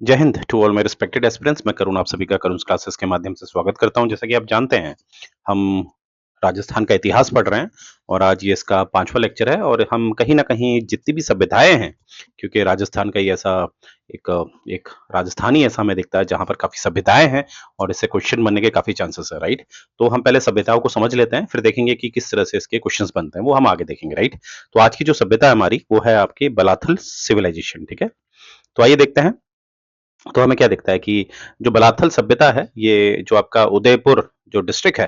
जय हिंद to all my respected aspirants. मैं करुण आप सभी का करुण क्लासेस के माध्यम से स्वागत करता हूं। जैसा कि आप जानते हैं, हम राजस्थान का इतिहास पढ़ रहे हैं और आज ये इसका 5वां लेक्चर है। और हम कहीं ना कहीं जितनी भी सभ्यताएं हैं, क्योंकि राजस्थान का ही ऐसा एक एक राजस्थानी ऐसा हमें दिखता है जहां पर काफी सभ्यताएं हैं और इससे क्वेश्चन बनने के काफी चांसेस है, राइट। तो हम पहले सभ्यताओं को समझ लेते हैं, फिर देखेंगे कि किस तरह से इसके क्वेश्चंस बनते हैं, वो हम आगे देखेंगे, राइट। तो आज की जो सभ्यता है हमारी वो है आपकी बलाथल सिविलाइजेशन, ठीक है। तो आइए देखते हैं। तो हमें क्या दिखता है कि जो बलाथल सभ्यता है, ये जो आपका उदयपुर जो डिस्ट्रिक्ट है,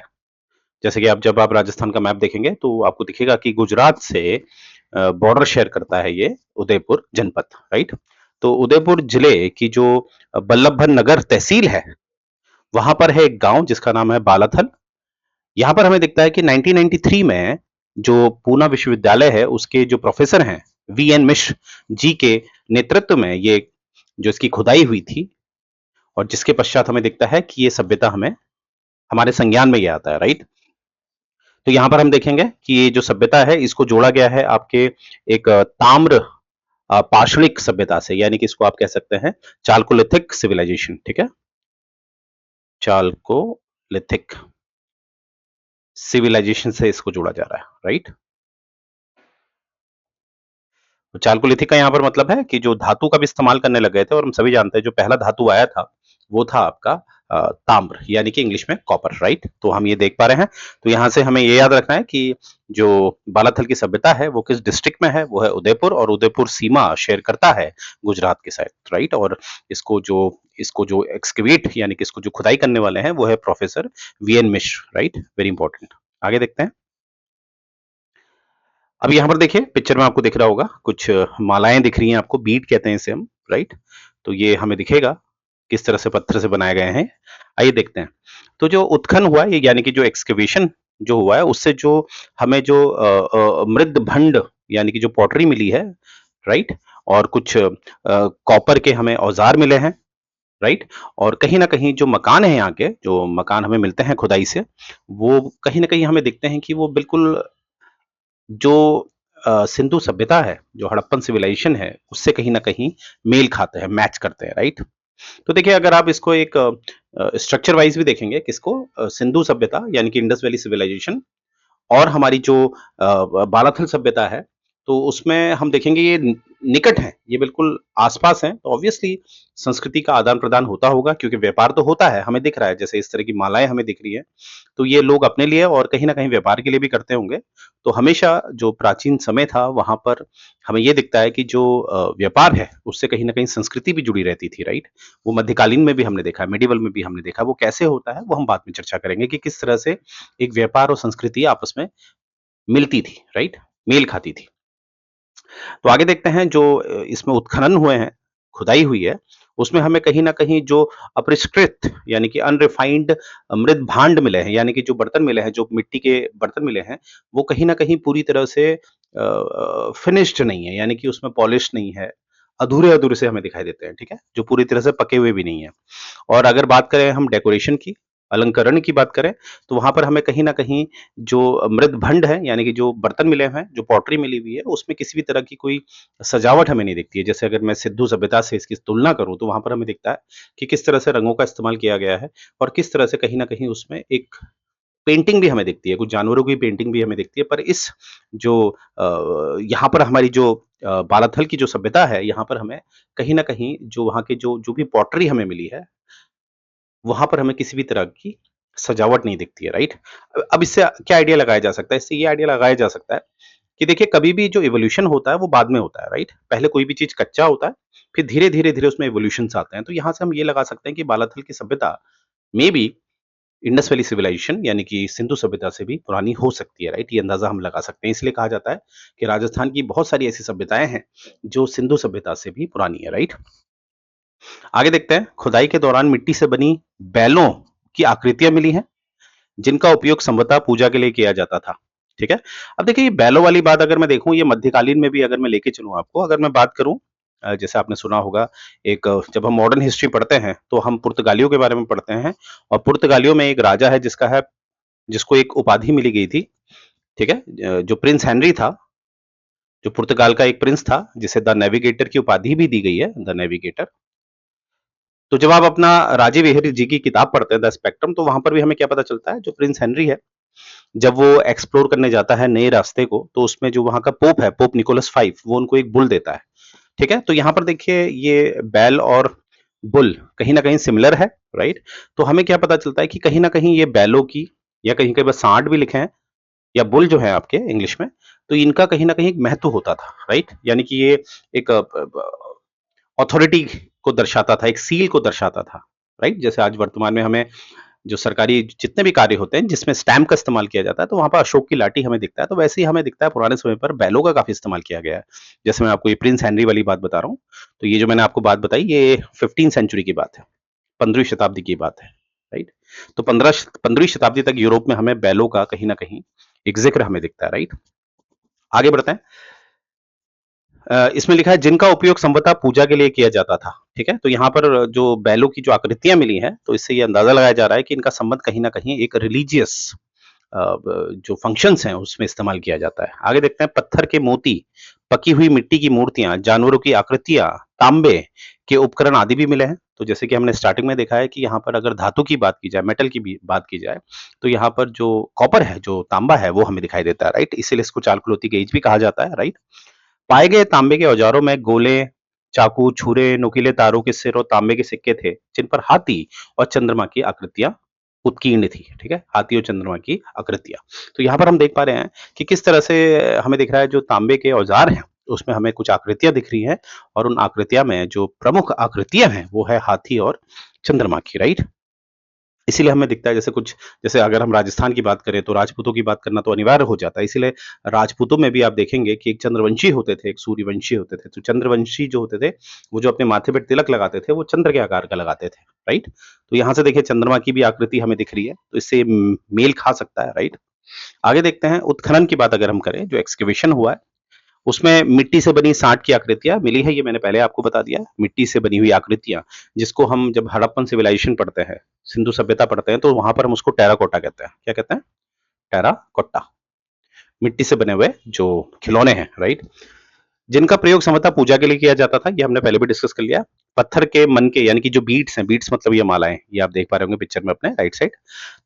जैसे कि आप जब आप राजस्थान का मैप देखेंगे तो आपको दिखेगा कि गुजरात से बॉर्डर शेयर करता है ये उदयपुर जनपद, राइट। तो उदयपुर जिले की जो बल्लभभर नगर तहसील है, वहां पर है एक गांव जिसका नाम है बालाथल। यहाँ पर हमें दिखता है कि 1993 में जो पूना विश्वविद्यालय है उसके जो प्रोफेसर हैं वी एन मिश्र जी के नेतृत्व में ये जो इसकी खुदाई हुई थी, और जिसके पश्चात हमें दिखता है कि ये सभ्यता हमें हमारे संज्ञान में ये आता है, राइट। तो यहाँ पर हम देखेंगे कि ये जो सभ्यता है इसको जोड़ा गया है आपके एक ताम्र पाषाणिक सभ्यता से, यानी कि इसको आप कह सकते हैं चालकोलिथिक सिविलाइजेशन, ठीक है। चालकोलिथिक सिविलाइजेशन से इसको जोड़ा जा रहा है, राइट। तो चालकोलिथिक का यहाँ पर मतलब है कि जो धातु का भी इस्तेमाल करने लग गए थे, और हम सभी जानते हैं जो पहला धातु आया था वो था आपका ताम्र, यानी कि इंग्लिश में कॉपर, राइट। तो हम ये देख पा रहे हैं। तो यहाँ से हमें ये याद रखना है कि जो बालाथल की सभ्यता है वो किस डिस्ट्रिक्ट में है, वो है उदयपुर, और उदयपुर सीमा शेयर करता है गुजरात के साथ, राइट। और इसको जो एक्सकेवेट यानी कि इसको जो खुदाई करने वाले हैं वो है प्रोफेसर वी एन मिश्र, राइट। Very important. आगे देखते हैं। अब यहाँ पर देखिए पिक्चर में आपको दिख रहा होगा कुछ मालाएं दिख रही हैं आपको, बीट कहते हैं इसे हम, राइट। तो ये हमें दिखेगा किस तरह से पत्थर से बनाए गए हैं। आइए देखते हैं। तो जो उत्खनन हुआ है, ये यानी कि जो एक्सकेवेशन जो हुआ है उससे जो हमें जो मृद भंड यानी कि जो पॉटरी मिली है, राइट। और कुछ कॉपर के हमें औजार मिले हैं, राइट। और कहीं ना कहीं जो मकान है, यहाँ के जो मकान हमें मिलते हैं खुदाई से, वो कहीं ना कहीं हमें दिखते हैं कि वो बिल्कुल जो सिंधु सभ्यता है, जो हड़प्पन सिविलाइजेशन है, उससे कहीं न कहीं मेल खाते हैं, मैच करते हैं, राइट? तो देखिए अगर आप इसको एक स्ट्रक्चर वाइज़ भी देखेंगे किसको, सिंधु सभ्यता यानी कि इंडस वैली सिविलाइजेशन और हमारी जो बालाथल सभ्यता है, तो उसमें हम देखेंगे ये निकट हैं, ये बिल्कुल आस-पास हैं, तो ऑब्वियसली संस्कृति का आदान-प्रदान होता होगा, क्योंकि व्यापार तो होता है, हमें दिख रहा है, जैसे इस तरह की मालाएँ हमें दिख रही हैं, तो ये लोग अपने लिए और कहीं न कहीं व्यापार के लिए भी करते होंगे। तो हमेशा जो प्राचीन समय था, वहाँ पर हमें ये दिखता है कि जो व्यापार है, उससे कहीं न कहीं संस्कृति भी जुड़ी रहती थी, राइट? वो मध्यकालीन में भी हमने देखा है, मिडीवल में भी हमने देखा है, वो कैसे होता है, वो हम बाद में चर्चा करेंगे कि किस तरह से एक व्यापार और संस्कृति आपस में मिलती थी, राइट? मेल खाती थी। तो आगे देखते हैं जो इसमें उत्खनन हुए हैं, खुदाई हुई है, उसमें हमें कहीं न कहीं जो अपरिष्कृत यानी कि अनरिफाइंड मृद भांड मिले हैं, यानी कि जो बर्तन मिले हैं, जो मिट्टी के बर्तन मिले हैं, वो कहीं न कहीं पूरी तरह से फिनिश्ड नहीं है, यानी कि उसमें पॉलिश नहीं है, अधूरे-अधूरे से हमें दिखाई देते हैं, ठीक है? जो पूरी तरह से पके हुए भी नहीं हैं। और अगर बात करें हम डेकोरेशन की, अलंकरण की बात करें, तो वहाँ पर हमें कहीं न कहीं जो मृदभंड है, यानी कि जो बर्तन मिले हैं, जो पॉटरी मिली हुई है, उसमें किसी भी तरह की कोई सजावट हमें नहीं दिखती है। जैसे अगर मैं सिंधु सभ्यता से इसकी तुलना करूँ, तो वहाँ पर हमें दिखता है कि किस तरह से रंगों का इस्तेमाल किया गया है और किस तरह से कहीं न कहीं उसमें एक पेंटिंग भी हमें दिखती है, कुछ जानवरों की पेंटिंग भी हमें दिखती है। पर इस जो यहाँ पर हमारी जो बालाथल की जो सभ्यता है, यहाँ पर हमें कहीं न कहीं जो वहाँ के जो जो भी पॉटरी हमें मिली है, वहाँ पर हमें किसी भी तरह की सजावट नहीं दिखती है, राइट? अब इससे क्या आइडिया लगाया जा सकता है? इससे ये आइडिया लगाया जा सकता है कि देखिए कभी भी जो इवोल्यूशन होता है वो बाद में होता है, राइट? पहले कोई भी चीज़ कच्चा होता है, फिर धीरे-धीरे उसमें इवोल्यूशंस आते हैं। तो यहाँ से हम ये लगा सकते हैं कि बालाथल की सभ्यता मेबी इंडस वैली सिविलाइजेशन यानी कि सिंधु सभ्यता से भी पुरानी हो सकती है, राइट? ये अंदाज़ा हम लगा सकते हैं। इसलिए कहा जाता है कि राजस्थान की बहुत सारी ऐसी सभ्यताएँ हैं, जो सिंधु सभ्यता से भी पुरानी है, राइट? आगे देखते हैं, खुदाई के दौरान मिट्टी से बनी बैलों की आकृतियाँ मिली हैं, जिनका उपयोग संभवतः पूजा के लिए किया जाता था, ठीक है? अब देखिए ये बैलों वाली बात अगर मैं देखूँ, ये मध्यकालीन में भी अगर मैं लेके चलूँ आपको, अगर मैं बात करूँ जैसे आपने सुना होगा एक जब हम मॉडर्न हिस्ट्री पढ़ते हैं, तो हम पुर्तगालियों के बारे में पढ़ते हैं, और पुर्तगालियों में एक राजा है जिसको एक उपाधि मिली गई थी, ठीक है? जो प्रिंस हेनरी था, जो पुर्तगाल का एक प्रिंस था, जिसे द नेविगेटर की उपाधि भी दी गई है, द नेविगेटर। तो जब आप अपना राजीव विहरी जी की किताब पढ़ते हैं द स्पेक्ट्रम, तो वहां पर भी हमें क्या पता चलता है, जो प्रिंस हेनरी है जब वो एक्सप्लोर करने जाता है नए रास्ते को, तो उसमें जो वहां का पोप है, पोप निकोलस फाइव, वो उनको एक बुल देता है। ठीक है, तो यहाँ पर देखिए ये बैल और बुल कहीं ना कहीं सिमिलर है, राइट। तो हमें क्या पता चलता है कि कहीं ना कहीं ये बैलों की, या कहीं कहीं बस सांड भी लिखे हैं, या बुल जो है आपके इंग्लिश में, तो इनका कहीं ना कहीं एक महत्व होता था, राइट। यानी कि ये एक अथॉरिटी को दर्शाता था, एक सील को दर्शाता था, राइट। जैसे आज वर्तमान में हमें जो सरकारी जितने भी कार्य होते हैं जिसमें स्टैम्प का इस्तेमाल किया जाता है, तो वहां पर अशोक की लाठी हमें दिखता है, तो वैसे ही हमें दिखता है पुराने समय पर बैलों का काफी इस्तेमाल किया गया है। जैसे मैं आपको ये प्रिंस हेनरी वाली बात बता रहा हूँ, तो ये जो मैंने आपको बात बताई, ये 15वीं सेंचुरी की बात है, 15वीं शताब्दी की बात है, राइट। तो 15वीं शताब्दी तक यूरोप में हमें बैलों का कहीं ना कहीं एक जिक्र हमें दिखता है, राइट। आगे बढ़ते हैं। इसमें लिखा है जिनका उपयोग संभवतः पूजा के लिए किया जाता था। ठीक है, तो यहाँ पर जो बैलों की जो आकृतियां मिली हैं, तो इससे ये अंदाजा लगाया जा रहा है कि इनका संबंध कहीं ना कहीं एक रिलीजियस जो फंक्शंस हैं उसमें इस्तेमाल किया जाता है। आगे देखते हैं, पत्थर के मोती, पकी हुई मिट्टी की मूर्तियां, जानवरों की आकृतियां, तांबे के उपकरण आदि भी मिले हैं। तो जैसे कि हमने स्टार्टिंग में देखा है कि यहाँ पर अगर धातु की बात की जाए, मेटल की भी बात की जाए, तो यहाँ पर जो कॉपर है, जो तांबा है, वो हमें दिखाई देता है, राइट। इसीलिए इसको चालकुलौती गेज भी कहा जाता है, राइट। पाए गए तांबे के औजारों में गोले, चाकू, छुरे, नुकीले तारों के सिर और तांबे के सिक्के थे, जिन पर हाथी और चंद्रमा की आकृतियां उत्कीर्ण थी। ठीक है, हाथी और चंद्रमा की आकृतियां। तो यहाँ पर हम देख पा रहे हैं कि किस तरह से हमें दिख रहा है, जो तांबे के औजार हैं उसमें हमें कुछ आकृतियां दिख रही हैं, और उन आकृतियां में जो प्रमुख आकृतियां हैं वो है हाथी और चंद्रमा की, राइट। इसीलिए हमें दिखता है, जैसे कुछ, जैसे अगर हम राजस्थान की बात करें तो राजपूतों की बात करना तो अनिवार्य हो जाता है। इसीलिए राजपूतों में भी आप देखेंगे कि एक चंद्रवंशी होते थे, एक सूर्यवंशी होते थे। तो चंद्रवंशी जो होते थे, वो जो अपने माथे पर तिलक लगाते थे, वो चंद्र के आकार का लगाते थे, राइट। तो यहाँ से देखिए चंद्रमा की भी आकृति हमें दिख रही है, तो इससे मेल खा सकता है, राइट। आगे देखते हैं, उत्खनन की बात अगर हम करें, जो एक्सकवेशन हुआ है उसमें मिट्टी से बनी सांठ की आकृतियां मिली है, ये मैंने पहले आपको बता दिया। मिट्टी से बनी हुई आकृतियां, जिसको हम जब हड़प्पन सिविलाइजेशन पढ़ते हैं, सिंधु सभ्यता पढ़ते हैं, तो वहां पर हम उसको टेराकोटा कहते हैं। क्या कहते हैं? टेराकोटा। मिट्टी से बने हुए जो खिलौने हैं, राइट, जिनका प्रयोग संभवतः पूजा के लिए किया जाता था, ये हमने पहले भी डिस्कस कर लिया। पत्थर के मन के, यानी कि जो बीट्स हैं, बीट्स मतलब ये मालाएं, ये आप देख पा रहे होंगे पिक्चर में अपने राइट साइड।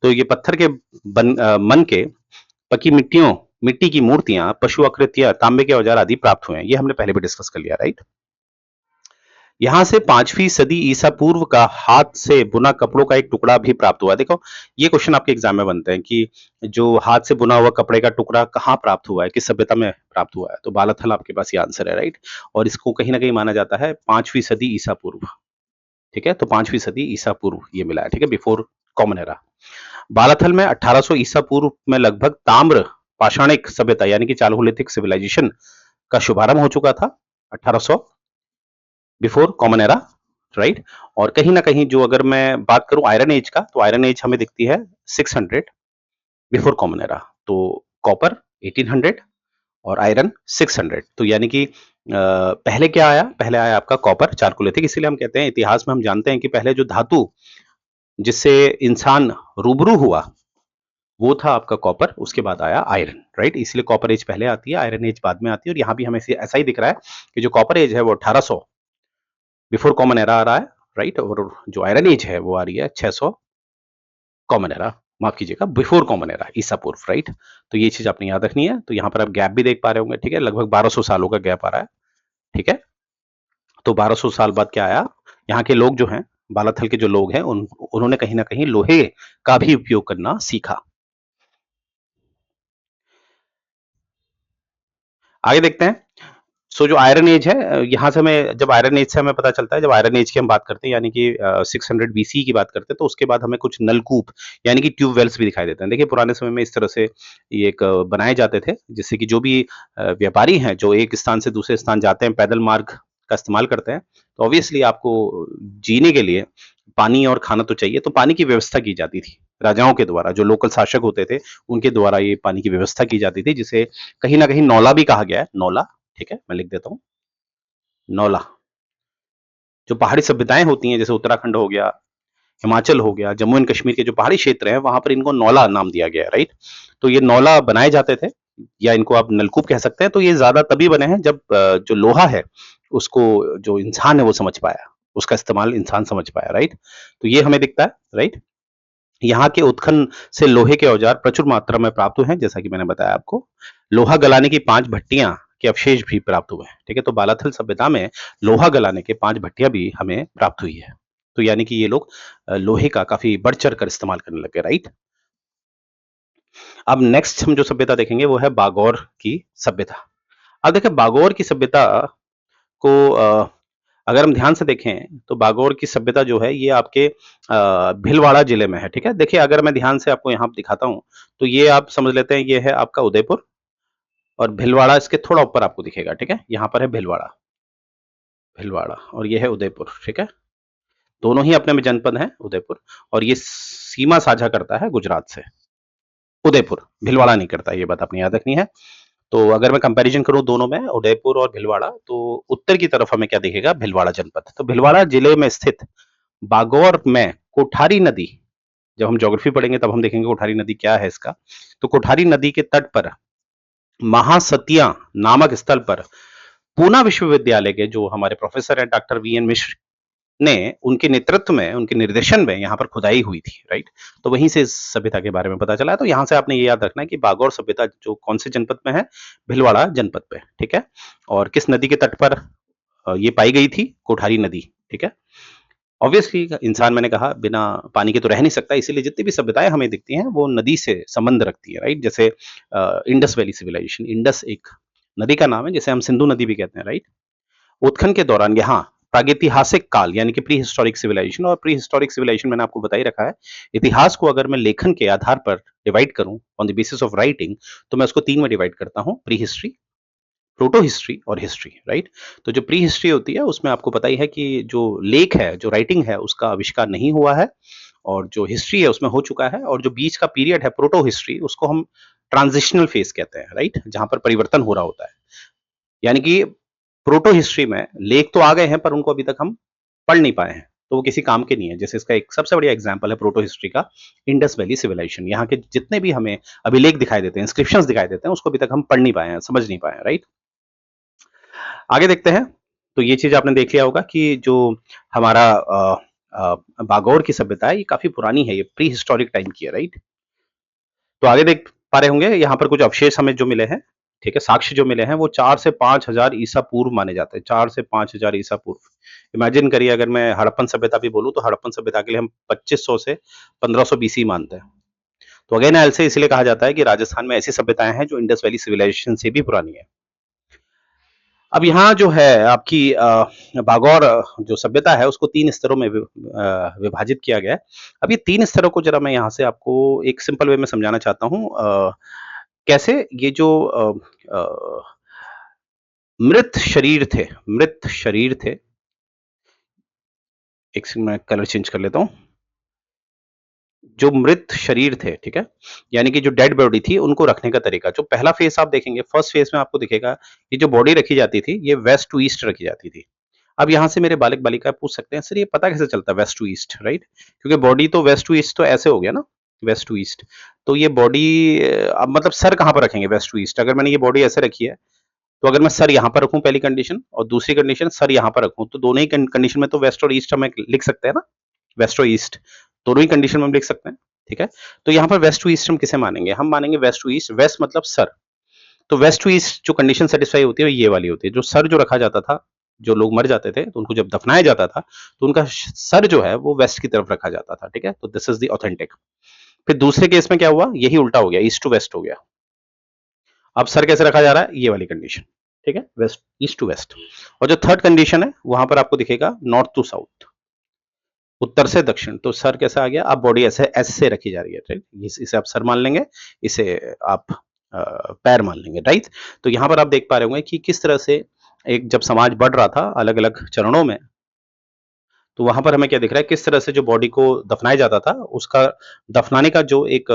तो ये पत्थर के मन के, पकी मिट्टी की मूर्तियां, पशु आकृतियां, तांबे के औजार आदि प्राप्त हुए हैं, ये हमने पहले भी डिस्कस कर लिया, राइट। यहां से 5वीं सदी ईसा पूर्व का हाथ से बुना कपड़ों का एक टुकड़ा भी प्राप्त हुआ। देखो, ये क्वेश्चन आपके एग्जाम में बनते हैं कि जो हाथ से बुना हुआ कपड़े का टुकड़ा कहाँ प्राप्त हुआ है, किस सभ्यता में प्राप्त हुआ है, तो बालाथल आपके पास ये आंसर है, राइट। और इसको कहीं ना कहीं माना जाता है 5वीं सदी ईसा पूर्व। ठीक है, तो 5वीं सदी ईसा पूर्व ये मिला है, ठीक है, बिफोर कॉमन एरा। बालाथल में 1800 ईसा पूर्व में लगभग ताम्र पाषाणिक सभ्यता, यानी कि चालकोलिथिक सिविलाइजेशन का शुभारंभ हो चुका था, 1800 बिफोर कॉमन एरा, राइट। और कहीं ना कहीं जो अगर मैं बात करूं आयरन एज का, तो आयरन एज हमें दिखती है 600 बिफोर कॉमन एरा। तो कॉपर 1800 और आयरन 600। तो यानी कि पहले क्या आया, पहले आया आपका कॉपर, चारकोलिथिक। इसीलिए हम कहते हैं, इतिहास में हम जानते हैं कि पहले जो धातु जिससे इंसान रूबरू हुआ वो था आपका कॉपर, उसके बाद आया आयरन, राइट। इसलिए कॉपर एज पहले आती है, आयरन एज बाद में आती है। और यहाँ भी हमें ऐसा ही दिख रहा है कि जो कॉपर एज है वो 1800 बिफोर कॉमन एरा आ रहा है, राइट। और जो आयरन एज है वो आ रही है 600 कॉमन एरा, माफ कीजिएगा, बिफोर कॉमन एरा, ईसा पूर्व, राइट। तो ये चीज आपने याद रखनी है। तो यहाँ पर आप गैप भी देख पा रहे होंगे, ठीक है, लगभग 1200 सालों का गैप आ रहा है, ठीक है। तो 1200 साल बाद क्या आया, यहाँ के लोग जो हैं, बालाथल के जो लोग हैं, उन्होंने कहीं ना कहीं लोहे का भी उपयोग करना सीखा। आगे देखते हैं। सो जो आयरन एज है, यहाँ से हमें, जब आयरन एज से हमें पता चलता है, जब आयरन एज की हम बात करते हैं, यानी कि 600 BC की बात करते हैं, तो उसके बाद हमें कुछ नलकूप यानी कि ट्यूबवेल्स भी दिखाई देते हैं। देखिए पुराने समय में इस तरह से ये एक बनाए जाते थे, जिससे कि जो भी व्यापारी हैं, जो एक स्थान से दूसरे स्थान जाते हैं, पैदल मार्ग का इस्तेमाल करते हैं, तो ऑब्वियसली आपको जीने के लिए पानी और खाना तो चाहिए, तो पानी की व्यवस्था की जाती थी राजाओं के द्वारा। जो लोकल शासक होते थे उनके द्वारा ये पानी की व्यवस्था की जाती थी, जिसे कहीं ना कहीं नौला भी कहा गया है, नौला। ठीक है, मैं लिख देता हूँ, नौला। जो पहाड़ी सभ्यताएं होती हैं, जैसे उत्तराखंड हो गया, हिमाचल हो गया, जम्मू एंड कश्मीर के जो पहाड़ी क्षेत्र हैं, वहां पर इनको नौला नाम दिया गया है, राइट। तो ये नौला बनाए जाते थे, या इनको आप नलकूप कह सकते हैं। तो ये ज्यादा तभी बने हैं जब जो लोहा है उसको जो इंसान है वो समझ पाया, उसका इस्तेमाल इंसान समझ पाया, राइट। तो ये हमें दिखता है, राइट। यहाँ के उत्खनन से लोहे के औजार प्रचुर मात्रा में प्राप्त हुए हैं, जैसा कि मैंने बताया आपको। लोहा गलाने की 5 भट्टियां के अवशेष भी प्राप्त हुए हैं, ठीक है। तो बालाथल सभ्यता में लोहा गलाने के 5 भट्टियां भी हमें प्राप्त हुई है। तो यानी कि ये लोग लोहे का काफी बढ़ चढ़ कर इस्तेमाल करने लगे, राइट। अब नेक्स्ट हम जो सभ्यता देखेंगे वो है बागौर की सभ्यता। अब देखिए बागौर की सभ्यता को अगर हम ध्यान से देखें तो बागौर की सभ्यता जो है ये आपके भीलवाड़ा जिले में है, ठीक है। देखिए अगर मैं ध्यान से आपको यहाँ दिखाता हूँ तो ये आप समझ लेते हैं ये है आपका उदयपुर, और भीलवाड़ा इसके थोड़ा ऊपर आपको दिखेगा, ठीक है। यहाँ पर है भीलवाड़ा, भीलवाड़ा, और ये है उदयपुर, ठीक है। दोनों ही अपने में जनपद हैं उदयपुर, और ये सीमा साझा करता है गुजरात से। उदयपुर, भीलवाड़ा नहीं करता, ये बात आपने याद रखनी है। तो अगर मैं कंपैरिजन करूं दोनों में, उदयपुर और भीलवाड़ा, तो उत्तर की तरफ हमें क्या दिखेगा, भीलवाड़ा जनपद। तो भीलवाड़ा जिले में स्थित बागौर में कोठारी नदी, जब हम ज्योग्राफी पढ़ेंगे तब हम देखेंगे कोठारी नदी क्या है इसका। तो कोठारी नदी के तट पर महासतिया नामक स्थल पर पूना विश्वविद्यालय के जो हमारे प्रोफेसर हैं डॉक्टर वीएन मिश्र ने, उनके नेतृत्व में, उनके निर्देशन में यहाँ पर खुदाई हुई थी, राइट। तो वहीं से इस सभ्यता के बारे में पता चला है। तो यहाँ से आपने ये याद रखना है कि बागौर सभ्यता जो कौन से जनपद में है, भीलवाड़ा जनपद पे, ठीक है। और किस नदी के तट पर ये पाई गई थी, कोठारी नदी, ठीक है। ऑब्वियसली इंसान, मैंने कहा, बिना पानी के तो रह नहीं सकता, इसीलिए जितनी भी सभ्यताएं हमें दिखती हैं वो नदी से संबंध रखती है, राइट। जैसे इंडस वैली सिविलाइजेशन, इंडस एक नदी का नाम है, जैसे हम सिंधु नदी भी कहते हैं, राइट। उत्खनन के दौरान यहाँ प्रागैतिहासिक काल यानी कि प्री हिस्टोरिक सिविलाइजेशन, और प्री हिस्टोरिक सिविलाइजेशन मैंने आपको बता ही रखा है। इतिहास को अगर मैं लेखन के आधार पर डिवाइड करूं, on the basis of writing, तो मैं उसको 3 में डिवाइड करता हूं, प्री हिस्ट्री, प्रोटो हिस्ट्री और हिस्ट्री, राइट। तो जो प्री हिस्ट्री होती है उसमें आपको पता ही है कि जो लेख है, जो राइटिंग है, उसका आविष्कार नहीं हुआ है, और जो हिस्ट्री है उसमें हो चुका है, और जो बीच का पीरियड है प्रोटो हिस्ट्री, उसको हम ट्रांजिशनल फेज कहते हैं, राइट, जहां पर परिवर्तन हो रहा होता है। यानी कि प्रोटो हिस्ट्री में लेख तो आ गए हैं पर उनको अभी तक हम पढ़ नहीं पाए हैं, तो वो किसी काम के नहीं है। जैसे इसका एक सबसे बढ़िया एग्जांपल है प्रोटो हिस्ट्री का इंडस वैली सिविलाइजेशन। यहाँ के जितने भी हमें अभिलेख दिखाई देते हैं, इंस्क्रिप्शंस दिखाई देते हैं, उसको अभी तक हम पढ़ नहीं पाए हैं, समझ नहीं पाए हैं, राइट। आगे देखते हैं। तो ये चीज आपने देख लिया होगा कि जो हमारा बागौर की सभ्यता है ये काफी पुरानी है, ये प्री हिस्टोरिक टाइम की है, राइट। तो आगे देख पा रहे होंगे यहाँ पर कुछ अवशेष हमें जो मिले हैं, ठीक है, साक्ष्य जो मिले हैं वो 4 से 5,000 ईसा पूर्व माने जाते हैं, 4 से 5,000 ईसा पूर्व। इमेजिन करिए अगर मैं हड़प्पन सभ्यता भी बोलूं, तो हड़प्पन सभ्यता के लिए हम 2500 से 1500 बीसी मानते हैं। तो अगेन ऐसे इसलिए कहा जाता है कि राजस्थान में ऐसी सभ्यताएं हैं जो इंडस वैली सिविलाइजेशन से भी पुरानी है। अब यहाँ जो है आपकी बागौर जो सभ्यता है उसको 3 स्तरों में विभाजित किया गया है। अब ये 3 स्तरों को जरा मैं यहाँ से आपको एक सिंपल वे में समझाना चाहता हूँ। कैसे ये जो मृत शरीर थे, मृत शरीर थे, एक सेकंड मैं कलर चेंज कर लेता हूँ। जो मृत शरीर थे, ठीक है, यानी कि जो डेड बॉडी थी, उनको रखने का तरीका, जो पहला फेस आप देखेंगे, फर्स्ट फेस में आपको दिखेगा ये जो बॉडी रखी जाती थी ये वेस्ट टू ईस्ट रखी जाती थी। अब यहाँ से मेरे बालक बालिका पूछ सकते हैं सर ये पता कैसे चलता है वेस्ट टू ईस्ट, राइट, क्योंकि बॉडी तो वेस्ट टू ईस्ट तो ऐसे हो गया ना, वेस्ट टू ईस्ट। तो ये बॉडी अब मतलब सर कहाँ पर रखेंगे वेस्ट टू ईस्ट, अगर मैंने ये बॉडी ऐसे रखी है, तो अगर मैं सर यहाँ पर रखूं पहली कंडीशन, और दूसरी कंडीशन सर यहाँ पर रखूं, तो दोनों ही कंडीशन में तो वेस्ट और ईस्ट हम लिख सकते हैं ना, वेस्ट और ईस्ट दोनों ही कंडीशन में हम लिख सकते हैं, ठीक है। तो यहाँ पर वेस्ट टू ईस्ट हम किसे मानेंगे, हम मानेंगे वेस्ट टू ईस्ट, वेस्ट मतलब सर। तो वेस्ट टू ईस्ट जो कंडीशन सेटिस्फाई होती है ये वाली होती है, जो सर जो रखा जाता था, जो लोग मर जाते थे तो उनको जब दफनाया जाता था तो उनका सर जो है वो वेस्ट की तरफ रखा जाता था, ठीक है। तो दिस इज द ऑथेंटिक। फिर दूसरे केस में क्या हुआ, यही उल्टा हो गया, ईस्ट टू वेस्ट हो गया। अब सर कैसे रखा जा रहा है, ये वाली कंडीशन, ठीक है, वेस्ट, ईस्ट टू वेस्ट। और जो थर्ड कंडीशन है वहां पर आपको दिखेगा नॉर्थ टू साउथ, उत्तर से दक्षिण। तो सर कैसा आ गया, अब बॉडी ऐसे ऐसे रखी जा रही है, राइट, इसे आप सर मान लेंगे, इसे आप पैर मान लेंगे, राइट। तो यहाँ पर आप देख पा रहे होंगे कि किस तरह से एक जब समाज बढ़ रहा था अलग अलग चरणों में, तो वहां पर हमें क्या दिख रहा है, किस तरह से जो बॉडी को दफनाया जाता था उसका दफनाने का जो एक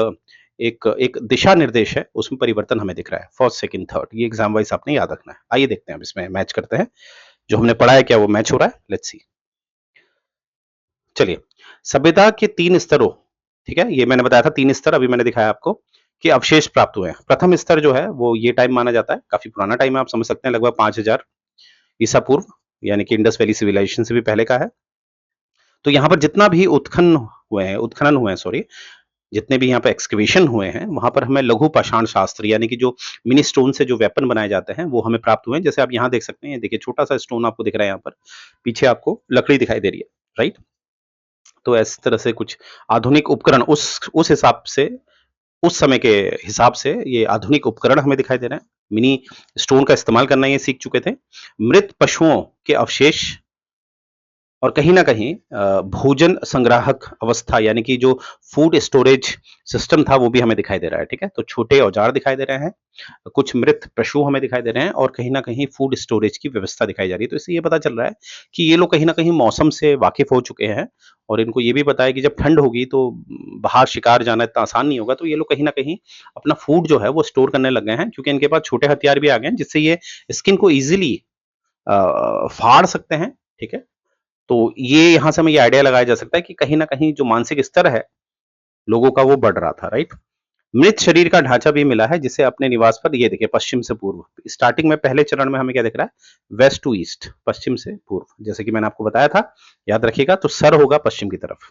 एक एक दिशा निर्देश है उसमें परिवर्तन हमें दिख रहा है, फर्स्ट सेकंड थर्ड, ये एग्जाम वाइज आपने याद रखना है। आइए देखते हैं अब इसमें मैच करते हैं, जो हमने पढ़ा है क्या वो मैच हो रहा है, लेट्स सी। चलिए, सभ्यता के 3 स्तरों, ठीक है, ये मैंने बताया था 3 स्तर, अभी मैंने दिखाया आपको कि अवशेष प्राप्त हुए हैं। प्रथम स्तर जो है वो ये टाइम माना जाता है, काफी पुराना टाइम है, आप समझ सकते हैं लगभग 5,000 ईसा पूर्व, यानी कि इंडस वैली सिविलाइजेशन से भी पहले का है। तो यहाँ पर जितना भी उत्खनन हुए हैं, सॉरी, जितने भी यहाँ पे एक्सकवेशन हुए हैं, वहां पर हमें लघु पाषाण शास्त्र यानी कि जो मिनी स्टोन से जो वेपन बनाए जाते हैं वो हमें प्राप्त हुए हैं। जैसे आप यहाँ देख सकते हैं, देखिए छोटा सा स्टोन आपको दिख रहा है, यहाँ पर पीछे आपको लकड़ी दिखाई दे रही है, राइट। तो इस तरह से कुछ आधुनिक उपकरण उस हिसाब से, उस समय के हिसाब से ये आधुनिक उपकरण हमें दिखाई दे रहे हैं। मिनी स्टोन का इस्तेमाल करना ये सीख चुके थे। मृत पशुओं के अवशेष और कहीं न कहीं भोजन संग्राहक अवस्था यानी कि जो फूड स्टोरेज सिस्टम था वो भी हमें दिखाई दे रहा है, ठीक है? तो छोटे औजार दिखाई दे रहे हैं, कुछ मृत पशु हमें दिखाई दे रहे हैं और कहीं न कहीं फूड स्टोरेज की व्यवस्था दिखाई जा रही है। तो इससे ये पता चल रहा है कि ये लोग कहीं न कहीं मौसम से वाकिफ़ हो चुके हैं और इनको ये भी पता है कि जब ठंड होगी तो बाहर शिकार जाना इतना आसान नहीं होगा। तो ये लोग कहीं न कहीं अपना फूड जो है वो स्टोर करने लग गए हैं, क्योंकि इनके पास छोटे हथियार भी आ गए हैं जिससे ये स्किन को ईज़िली फाड़ सकते हैं, ठीक है? तो ये यहाँ से हमें ये आइडिया लगाया जा सकता है कि कहीं न कहीं जो मानसिक स्तर है, लोगों का वो बढ़ रहा था, राइट? मृत शरीर का ढांचा भी मिला है जिसे अपने निवास पर, ये देखिए पश्चिम से पूर्व। स्टार्टिंग में पहले चरण में हमें क्या दिख रहा है? वेस्ट टू ईस्ट, पश्चिम से पूर्व। जैसे कि मैंने आपको बताया था, याद रखिएगा, तो सर होगा पश्चिम की तरफ।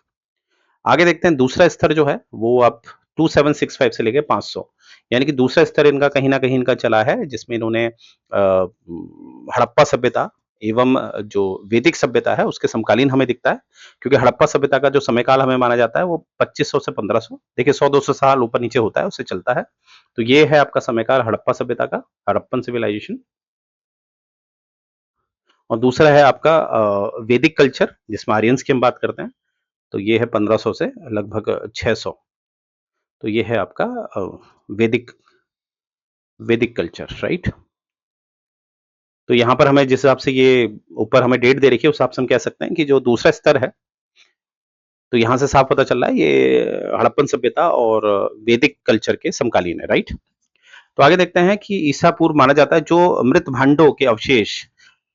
आगे देखते हैं दूसरा स्तर जो है वो आप 2765 से लेके 500, यानी कि दूसरा स्तर इनका कहीं न कहीं इनका चला है जिसमें इन्होंने हड़प्पा सभ्यता एवं जो वैदिक सभ्यता है उसके समकालीन हमें दिखता है, क्योंकि हड़प्पा सभ्यता का जो समयकाल हमें माना जाता है वो 2500 से 1500, देखिए 100-200 साल ऊपर नीचे होता है, उससे चलता है। तो ये है आपका समयकाल हड़प्पा सभ्यता का, हड़प्पन सिविलाइजेशन। और दूसरा है आपका वैदिक कल्चर जिसमें आर्यंस की हम बात करते हैं, तो ये है 1500 से लगभग 600। तो ये है आपका वैदिक वैदिक कल्चर, राइट। तो यहाँ पर हमें जिस हिसाब से ये ऊपर हमें डेट दे रखी है उस हिसाब से हम कह सकते हैं कि जो दूसरा स्तर है, तो यहाँ से साफ पता चल रहा है ये हड़प्पन सभ्यता और वैदिक कल्चर के समकालीन है, राइट। तो आगे देखते हैं कि ईसा पूर्व माना जाता है जो मृत भांडों के अवशेष,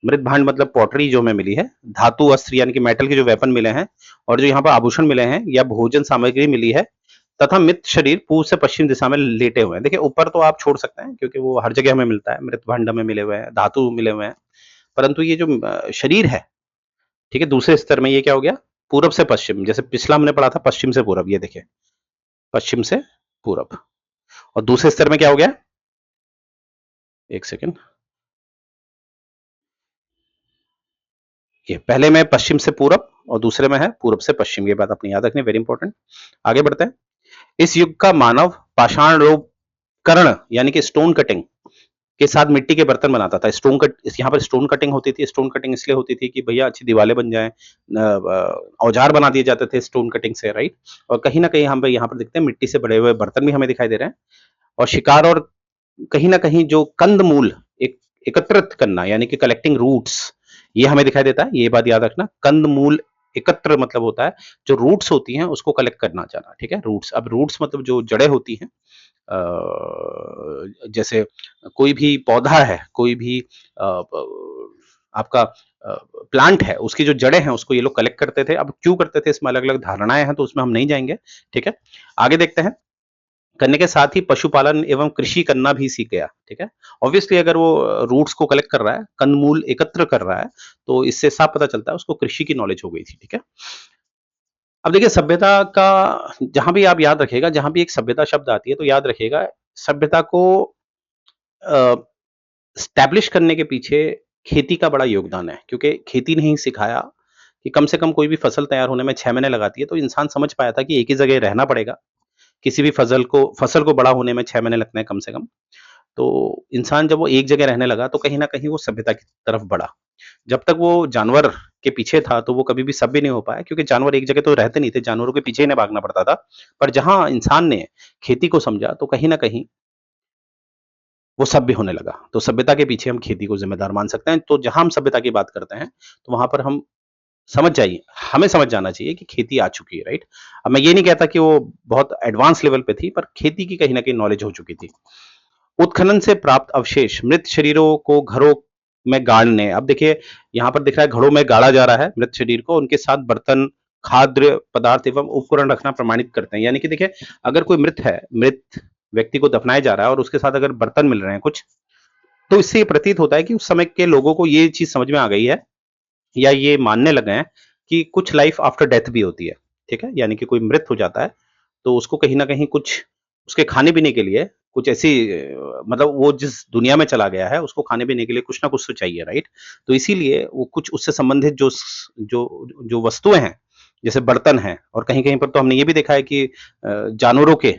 मृत भांड मतलब पॉटरी जो हमें मिली है, धातु अस्त्र यानी कि मेटल के जो वेपन मिले हैं और जो यहाँ पर आभूषण मिले हैं या भोजन सामग्री मिली है, तथा मृत शरीर पूर्व से पश्चिम दिशा में लेटे हुए हैं। देखिए ऊपर तो आप छोड़ सकते हैं क्योंकि वो हर जगह हमें मिलता है, मृत भांड में मिले हुए हैं, धातु मिले हुए हैं, परंतु ये जो शरीर है, ठीक है, दूसरे स्तर में ये क्या हो गया? पूरब से पश्चिम, जैसे पिछला हमने पढ़ा था पश्चिम से पूरब, ये देखिए पश्चिम से पूरब। और दूसरे स्तर में क्या हो गया? एक सेकेंड, ये पहले में पश्चिम से पूरब और दूसरे में है पूरब से पश्चिम, ये बात अपनी याद रखनी, वेरी इंपॉर्टेंट। आगे बढ़ते हैं। इस युग का मानव पाषाण रोग कर्ण यानी कि स्टोन कटिंग के साथ मिट्टी के बर्तन बनाता था। स्टोन कट, यहाँ पर स्टोन कटिंग होती थी। स्टोन कटिंग इसलिए होती थी कि भैया अच्छी दीवारें बन जाएं, औजार बना दिए जाते थे स्टोन कटिंग से, राइट। और कहीं ना कहीं हम यहाँ पर देखते हैं मिट्टी से बने हुए बर्तन भी हमें दिखाई दे रहे हैं। और शिकार और कहीं ना कहीं जो कंद मूल एक एकत्रित करना यानी कि कलेक्टिंग रूट्स, ये हमें दिखाई देता है। ये बात याद रखना, कंद मूल एकत्र मतलब होता है जो रूट्स होती हैं उसको कलेक्ट करना चाहना, ठीक है। रूट्स, अब रूट्स मतलब जो जड़ें होती हैं, जैसे कोई भी पौधा है, कोई भी आपका प्लांट है, उसकी जो जड़ें हैं उसको ये लोग कलेक्ट करते थे। अब क्यों करते थे इसमें अलग अलग धारणाएं हैं, तो उसमें हम नहीं जाएंगे, ठीक है। आगे देखते हैं। करने के साथ ही पशुपालन एवं कृषि करना भी सीख गया, ठीक है। ऑब्वियसली अगर वो रूट्स को कलेक्ट कर रहा है, कंदमूल एकत्र कर रहा है, तो इससे साफ पता चलता है उसको कृषि की नॉलेज हो गई थी, ठीक है। अब देखिए सभ्यता का, जहां भी आप याद रखिएगा, जहां भी एक सभ्यता शब्द आती है तो याद रखिएगा सभ्यता को स्टैब्लिश करने के पीछे खेती का बड़ा योगदान है, क्योंकि खेती ने ही सिखाया कि कम से कम कोई भी फसल तैयार होने में 6 महीने लगाती है, तो इंसान समझ पाया था कि एक ही जगह रहना पड़ेगा। किसी भी फसल को बड़ा होने में 6 महीने लगते हैं कम से कम। तो इंसान जब वो एक जगह रहने लगा तो कहीं न कहीं वो सभ्यता की तरफ बढ़ा। जब तक वो जानवर के पीछे था तो वो कभी भी सभ्य नहीं हो पाया, क्योंकि जानवर एक जगह तो रहते नहीं थे, जानवरों के पीछे इन्हें भागना पड़ता था। पर जहाँ इंसान ने खेती को समझा तो कहीं न कहीं वो सभ्य होने लगा। तो सभ्यता के पीछे हम खेती को ज़िम्मेदार मान सकते हैं। तो जहाँ हम सभ्यता की बात करते हैं, तो वहाँ पर हम समझ जाइए, हमें समझ जाना चाहिए कि खेती आ चुकी है, राइट? अब मैं ये नहीं कहता कि वो बहुत एडवांस लेवल पे थी, पर खेती की कहीं न कहीं नॉलेज हो चुकी थी। उत्खनन से प्राप्त अवशेष मृत शरीरों को घरों में गाड़ने, अब देखिए यहाँ पर दिख रहा है घड़ों में गाड़ा जा रहा है मृत शरीर को, उनके साथ बर्तन, खाद्य पदार्थ एवं उपकरण रखना प्रमाणित करते हैं। यानी कि देखिए अगर कोई मृत है, मृत व्यक्ति को दफनाया जा रहा है और उसके साथ अगर बर्तन मिल रहे हैं कुछ, तो इससे ये प्रतीत होता है कि उस समय के लोगों को ये चीज समझ में आ गई है या ये मानने लगे हैं कि कुछ लाइफ आफ्टर डेथ भी होती है, ठीक है? यानी कि कोई मृत हो जाता है, तो उसको कहीं न कहीं कुछ उसके खाने-पीने के लिए कुछ ऐसी मतलब वो जिस दुनिया में चला गया है, उसको खाने-पीने के लिए कुछ ना कुछ तो चाहिए, राइट? तो इसीलिए वो कुछ उससे संबंधित जो वस्तुएँ हैं, जैसे बर्तन हैं और कहीं-कहीं पर तो हमने ये भी देखा है कि जानवरों के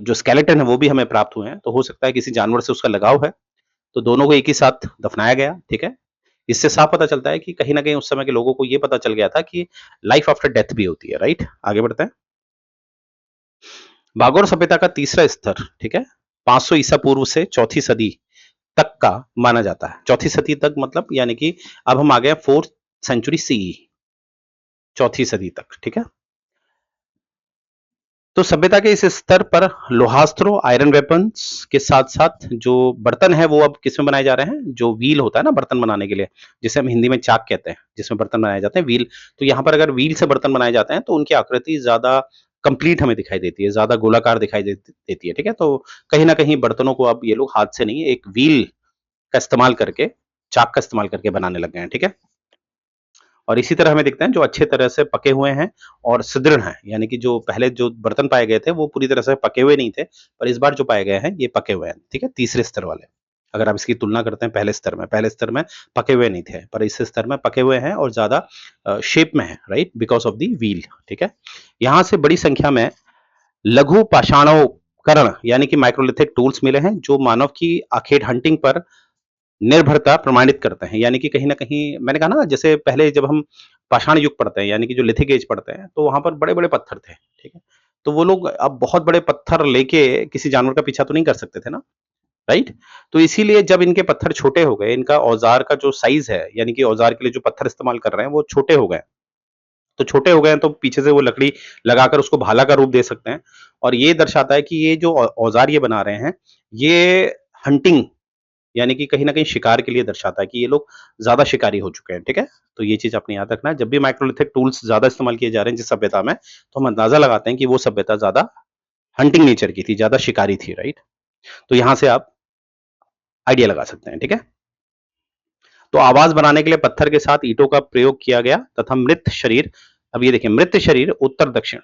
जो स्केलेटन है वो भी हमें प्राप्त हुए हैं, तो हो सकता है किसी जानवर से उसका लगाव है, तो दोनों को एक ही साथ दफनाया गया, ठीक है? इससे साफ पता चलता है कि कहीं न कहीं उस समय के लोगों को ये पता चल गया था कि लाइफ आफ्टर डेथ भी होती है, राइट? आगे बढ़ते हैं। भागोर सभ्यता का तीसरा स्तर, ठीक है? 500 ईसा पूर्व से चौथी सदी तक का माना जाता है। चौथी सदी तक मतलब यानी कि अब हम आ गए 4th सेंचुरी सीई, चौथी सदी तक, ठीक है? तो सभ्यता के इस स्तर पर लोहास्त्रों, आयरन वेपन्स के साथ-साथ जो बर्तन हैं वो अब किसमें बनाए जा रहे हैं? जो व्हील होता है ना बर्तन बनाने के लिए, जिसे हम हिंदी में चाक कहते हैं, जिसमें बर्तन बनाए जाते हैं व्हील। तो यहाँ पर अगर व्हील से बर्तन बनाए जाते हैं तो उनकी आकृति ज़्यादा कंप्लीट हमें दिखाई देती है, ज़्यादा गोलाकार दिखाई देती है, ठीक है? तो कहीं न कहीं बर्तनों को अब ये लोग हाथ से नहीं, एक व्हील का इस्तेमाल करके, चाक का इस्तेमाल करके बनाने लग गए हैं, ठीक है? और इसी तरह हमें दिखते हैं जो अच्छे तरह से पके हुए हैं और सुदृढ़ हैं, यानी कि जो पहले जो बर्तन पाए गए थे वो पूरी तरह से पके हुए नहीं थे, पर इस बार जो पाए गए हैं ये पके हुए हैं, ठीक है? तीसरे स्तर वाले। अगर आप इसकी तुलना करते हैं पहले स्तर में पके हुए नहीं थे, पर इस स्तर में पके हुए हैं और ज़्यादा शेप में है, right? Because of the wheel, ठीक है? यहाँ से बड़ी संख्या में लघु पाषाणोपकरण यानी कि माइक्रोलिथिक टूल्स मिले हैं, जो मानव की आखेट हंटिंग पर निर्भरता प्रमाणित करते हैं। यानी कि कहीं न कहीं मैंने कहा ना जैसे पहले जब हम पाषाण युग पढ़ते हैं यानी कि जो लिथिक एज पढ़ते हैं, तो वहाँ पर बड़े-बड़े पत्थर थे, ठीक है? तो वो लोग अब बहुत बड़े पत्थर लेके किसी जानवर का पीछा तो नहीं कर सकते थे ना, राइट? तो इसीलिए जब इनके पत्थर छोटे हो गए, इनका औज़ार का जो साइज़ है, यानी कि औज़ार के लिए जो पत्थर इस्तेमाल कर रहे हैं, वो छोटे हो गए। तो छोटे हो गए हैं तो पीछे से वो लकड़ी लगाकर उसको भाला का रूप दे सकते हैं और ये दर्शाता है कि ये जो औज़ार ये बना रहे हैं, ये हंटिंग यानी कि कहीं न कहीं शिकार के लिए दर्शाता है कि ये लोग ज़्यादा शिकारी हो चुके हैं, ठीक है? तो ये चीज़ आपने याद रखना है, जब भी माइक्रोलिथिक टूल्स ज़्यादा इस्तेमाल किए जा रहे हैं जिस सभ्यता में, तो हम अंदाज़ा लगाते हैं कि वो सभ्यता ज़्यादा हंटिंग नेचर की थी, ज़्यादा शिकारी थी, राइट? तो यहाँ से आप आइडिया लगा सकते हैं, ठीक है? तो आवाज़ बनाने के लिए पत्थर के साथ ईंटों का प्रयोग किया गया तथा मृत शरीर अब ये देखिए मृत शरीर उत्तर-दक्षिण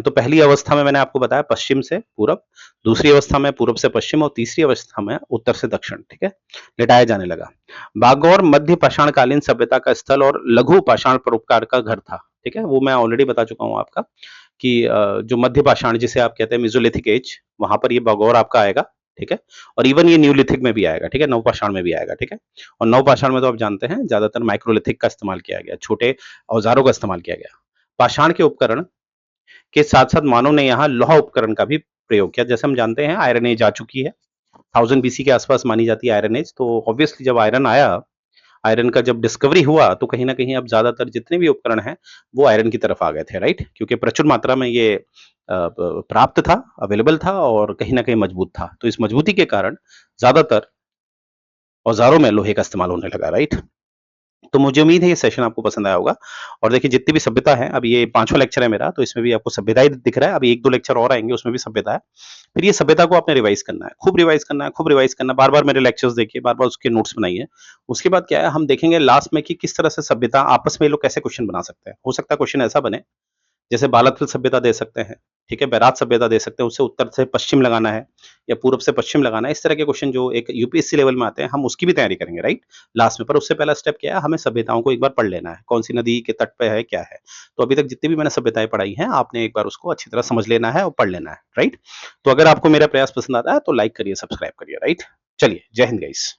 तो पहली अवस्था में मैंने आपको बताया पश्चिम से पूरब, दूसरी अवस्था में पूरब से पश्चिम और तीसरी अवस्था में उत्तर से दक्षिण, ठीक है? लिटाया जाने लगा। बागौर मध्य पाषाणकालीन सभ्यता का स्थल और लघु पाषाण परोपकार का घर था, ठीक है? वो मैं ऑलरेडी बता चुका हूँ आपका कि जो मध्य पाषाण जिसे आप कहते हैं मेसोलिथिक एज, वहाँ पर ये बागौर आपका आएगा, ठीक है? और इवन ये न्यूलिथिक में भी आएगा, ठीक है? नवपाषाण में भी आएगा, ठीक है? और नवपाषाण में तो आप जानते हैं ज़्यादातर माइक्रोलिथिक का इस्तेमाल किया गया, छोटे औज़ारों का इस्तेमाल किया गया। पाषाण के उपकरण के साथ-साथ मानव ने यहाँ लौह उपकरण का भी प्रयोग किया। जैसे हम जानते हैं आयरन एज आ चुकी है, 1000 बीसी के आसपास मानी जाती है आयरन एज, तो ऑब्वियसली जब आयरन आया, आयरन का जब डिस्कवरी हुआ, तो कहीं न कहीं अब ज़्यादातर जितने भी उपकरण हैं, वो आयरन की तरफ आ गए थे, राइट? क्योंकि प्रचुर मात्रा में ये प प्राप्त था, अवेलेबल था और कहीं न कहीं मजबूत था। तो इस मजबूती के कारण ज़्यादातर औज़ारों में लोहे का इस्तेमाल होने लगा, राइट? तो मुझे उम्मीद है ये सेशन आपको पसंद आया होगा और देखिए जितनी भी सभ्यता है, अब ये 5वां लेक्चर है मेरा, तो इसमें भी आपको सभ्यता ही दिख रहा है, अभी 1-2 लेक्चर और आएँगे उसमें भी सभ्यता है। फिर ये सभ्यता को आपने रिवाइज़ करना है, खूब रिवाइज़ करना है, खूब रिवाइज़ करना है, बार-बार मेरे लेक्चर्स देखिए, बार-बार उसके नोट्स बनाइए। उसके बाद क्या है, हम देखेंगे लास्ट में कि किस तरह से सभ्यता आपस में ये लोग कैसे क्वेश्चन बना सकते हैं। हो सकता है क्वेश्चन ऐसा बने जैसे बालात्ल सभ्यता दे सकते हैं, ठीक है? बैरात सभ्यता दे सकते हैं, उससे उत्तर से पश्चिम लगाना है या पूर्व से पश्चिम लगाना है। इस तरह के क्वेश्चन जो एक यूपीएससी लेवल में आते हैं, हम उसकी भी तैयारी करेंगे, राइट? लास्ट में, पर उससे पहला स्टेप क्या है, हमें सभ्यताओं को एक बार पढ़ लेना है, कौन-सी नदी के तट पे है, क्या है। तो अभी तक जितनी भी मैंने सभ्यताएँ पढ़ाई हैं, आपने एक बार उसको अच्छी तरह समझ लेना है और पढ़ लेना है, राइट? तो अगर आपको मेरा प्रयास पसंद आता है, तो लाइक करिए, सब्सक्राइब करिए, राइट? चलिए, जय हिंद गाइस।